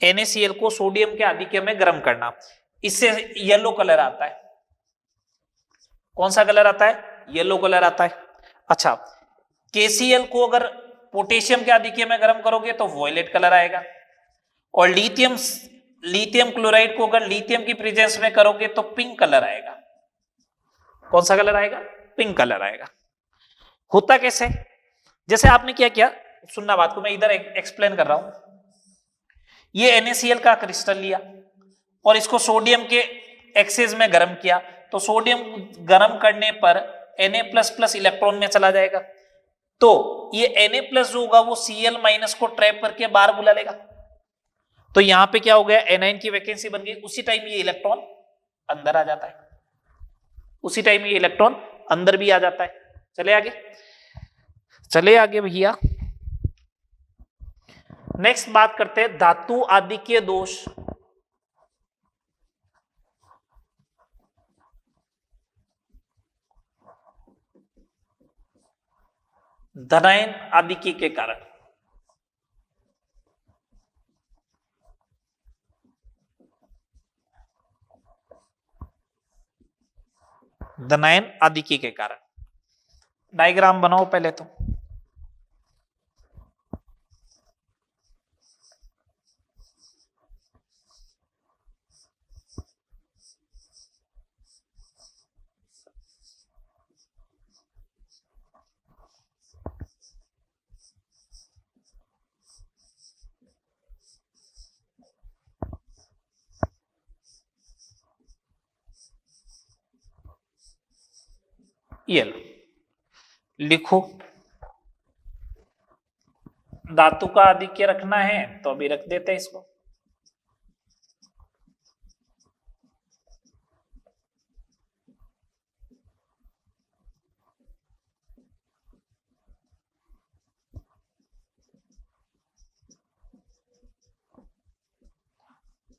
NaCl को सोडियम के आधिक्य में गर्म करना, इससे येलो कलर आता है। कौन सा कलर आता है, येलो कलर आता है। अच्छा KCl को अगर पोटेशियम के आधिक्य में गर्म करोगे तो वॉयलेट कलर आएगा, और लिथियम क्लोराइड को अगर लिथियम की प्रेजेंस में करोगे तो पिंक कलर आएगा। कौन सा कलर आएगा, पिंक कलर आएगा। होता कैसे, जैसे आपने क्या किया, सुनना बात को, मैं इधर एक्सप्लेन कर रहा हूं। ये NaCl का क्रिस्टल लिया और इसको सोडियम के एक्सेस में गर्म किया, तो सोडियम गर्म करने पर Na++ इलेक्ट्रॉन में चला जाएगा, तो ये Na+ जो होगा वो Cl- को ट्रैप करके बाहर बुला लेगा। तो यहां पे क्या हो गया, एनाइन की वैकेंसी बन गई, उसी टाइम ये इलेक्ट्रॉन अंदर आ जाता है, उसी टाइम ये इलेक्ट्रॉन अंदर भी आ जाता है। चले आगे, चले आगे भैया। नेक्स्ट बात करते हैं धातु आधिक्य दोष। धनायन आधिक्य के कारण, धनायन आधिक्य के कारण, डायग्राम बनाओ पहले तो। ये लो, लिखो, धातु का आधिक्य रखना है तो अभी रख देते हैं इसको।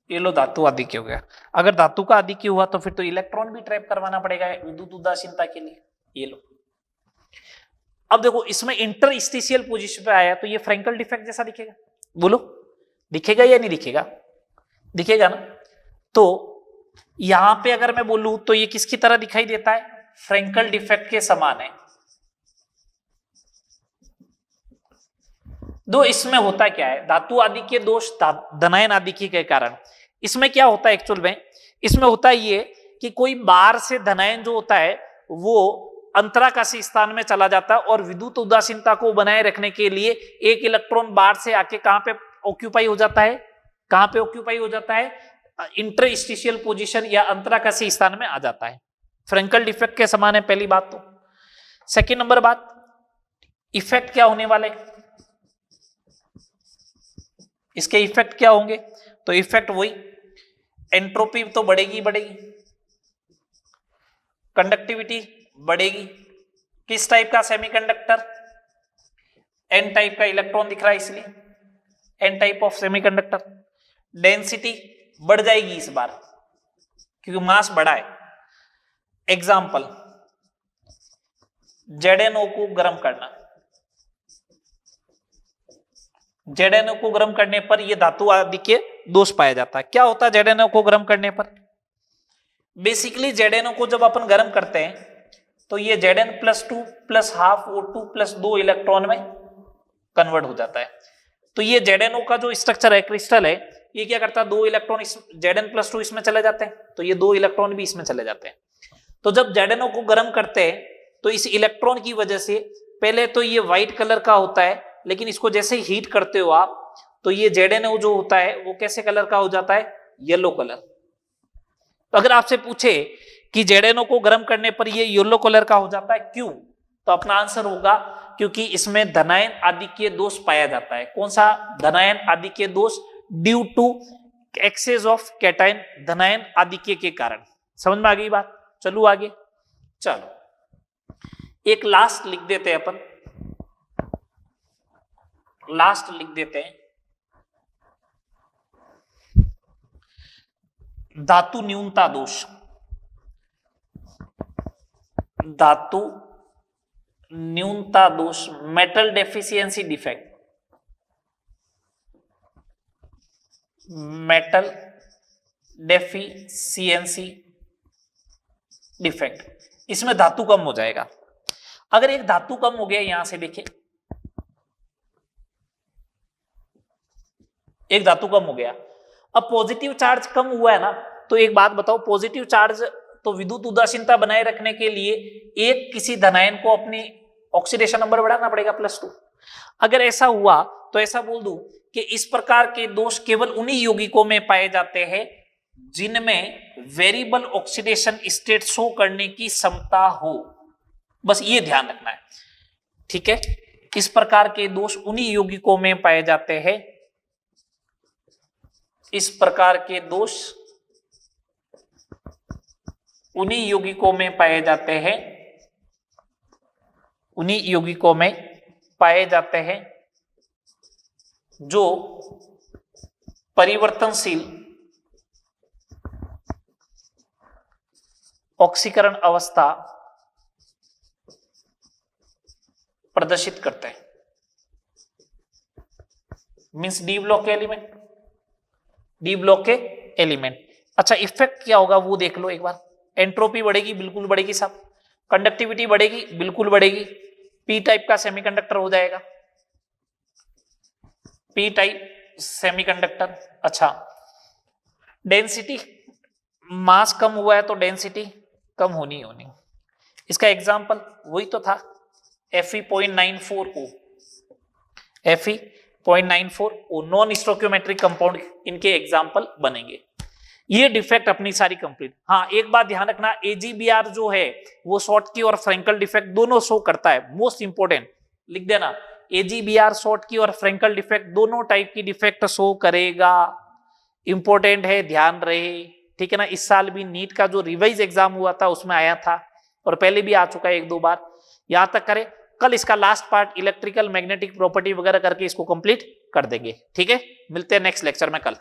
ये लो धातु आधिक्य हो गया। अगर धातु का आधिक्य हुआ तो फिर तो इलेक्ट्रॉन भी ट्रैप करवाना पड़ेगा विद्युत उदासीनता के लिए। ये लो, अब देखो इसमें इंटरस्टिशियल पोजीशन पे आया तो ये फ्रैंकल डिफेक्ट जैसा दिखेगा, बोलो दिखेगा या नहीं दिखेगा, दिखेगा ना। तो यहां पे अगर मैं बोलूं तो ये किसकी तरह दिखाई देता है, फ्रैंकल डिफेक्ट के समान है। दो इसमें होता क्या है, धातु आधिक्य दोष धनायन आधिक्य के कारण, इसमें क्या होता है एक्चुअल में, इसमें होता है ये कि कोई बाहर से धनायन जो होता है वो अंतराकाशी स्थान में चला जाता है और विद्युत उदासीनता को बनाए रखने के लिए एक इलेक्ट्रॉन बाहर से आके कहां पे ऑक्यूपाई हो जाता है, कहां पे ऑक्यूपाई हो जाता है, इंटरस्टिशियल पोजीशन या अंतराकाशी स्थान में आ जाता है। फ्रैंकल डिफेक्ट के समान है पहली बात तो। सेकेंड नंबर बात, इफेक्ट क्या होने वाले, इसके इफेक्ट क्या होंगे, तो इफेक्ट वही, एंट्रोपी तो बढ़ेगी बढ़ेगी, कंडक्टिविटी बढ़ेगी। किस टाइप का सेमीकंडक्टर, एन टाइप का इलेक्ट्रॉन दिख रहा है इसलिए N type of semiconductor. Density बढ़ जाएगी इस बार क्योंकि मास बढ़ा है। एग्जाम्पल, ZnO को गर्म करना, ZnO को गर्म करने पर ये धातु आदि के दोष पाया जाता है। क्या होता है ZnO को गर्म करने पर? बेसिकली ZnO को जब अपन गर्म करते हैं तो ये Zn+2 plus half O2 plus 2 electron में कन्वर्ट हो जाता है। तो ये ZnO का जो स्ट्रक्चर है, क्रिस्टल है, ये क्या करता है, 2 इलेक्ट्रॉन Zn+2 इसमें चले जाते हैं, तो ये 2 इलेक्ट्रॉन भी इसमें चले जाते हैं। तो जब ZnO को गर्म करते हैं तो इस इलेक्ट्रॉन की वजह से पहले तो ये व्हाइट कलर का होता है, लेकिन इसको जैसे हीट करते हो आप तो ये ZnO जो होता है वो कैसे कलर का हो जाता है, येलो कलर। तो अगर आपसे पूछे कि ZnO को गर्म करने पर ये येलो कलर का हो जाता है, क्यों? तो अपना आंसर होगा क्योंकि इसमें धनायन आदिकीय दोष पाया जाता है। कौन सा धनायन आदिकीय दोष? Due to excess of cation, धनायन आदिकीय के कारण। समझ में आ गई बात? चलो आगे। चलो एक लास्ट लिख देते हैं अपन, लास्ट लिख देते हैं, धातु न्यूनता दोष। धातु न्यूनता दोष, metal deficiency defect, metal deficiency defect. इसमें धातु कम हो जाएगा। अगर एक धातु कम हो गया, यहां से देखिए एक धातु कम हो गया, अब पॉजिटिव चार्ज कम हुआ है ना, तो एक बात बताओ, पॉजिटिव चार्ज तो विद्युत उदासीनता बनाए रखने के लिए एक किसी धनायन को अपनी ऑक्सीडेशन नंबर बढ़ाना पड़ेगा +2। अगर ऐसा हुआ तो ऐसा बोल दूं कि इस प्रकार के दोष केवल उन्हीं यौगिकों में पाए जाते हैं जिनमें वेरिएबल ऑक्सीडेशन स्टेट शो करने की क्षमता हो। बस ये ध्यान रखना है, ठीक है। इस प्रकार के दोष उन्हीं यौगिकों में पाए जाते हैं, इस प्रकार के दोष उन्हीं यौगिकों में पाए जाते हैं, उन्हीं यौगिकों में पाए जाते हैं जो परिवर्तनशील ऑक्सीकरण अवस्था प्रदर्शित करते हैं। मींस डी ब्लॉक के एलिमेंट, डी ब्लॉक के एलिमेंट। अच्छा, इफेक्ट क्या होगा वो देख लो एक बार। एंट्रोपी बढ़ेगी, बिल्कुल बढ़ेगी साहब। कंडक्टिविटी बढ़ेगी, बिल्कुल बढ़ेगी। पी टाइप का सेमीकंडक्टर हो जाएगा, पी टाइप सेमीकंडक्टर। अच्छा, डेंसिटी, मास कम हुआ है तो डेंसिटी कम होनी होनी। इसका एग्जांपल वही तो था, Fe.94O, Fe.94O non stoichiometric compound, इनके एग्जांपल बनेंगे। ये डिफेक्ट अपनी सारी कंप्लीट। हाँ, एक बात ध्यान रखना, AGBR जो है वो शॉर्टकी और फ्रेंकल डिफेक्ट दोनों शो करता है। मोस्ट इंपोर्टेंट लिख देना, AGBR शॉर्टकी और फ्रेंकल डिफेक्ट दोनों टाइप की डिफेक्ट शो करेगा। इंपॉर्टेंट है, ध्यान रहे, ठीक है ना। इस साल भी नीट का जो रिवाइज एग्जाम हुआ था उसमें आया था, और पहले भी आ चुका है 1-2 बार। यहां तक करें, कल इसका last part electrical magnetic property वगैरह करके इसको कंप्लीट कर देंगे, ठीक है। मिलते हैं नेक्स्ट लेक्चर में कल।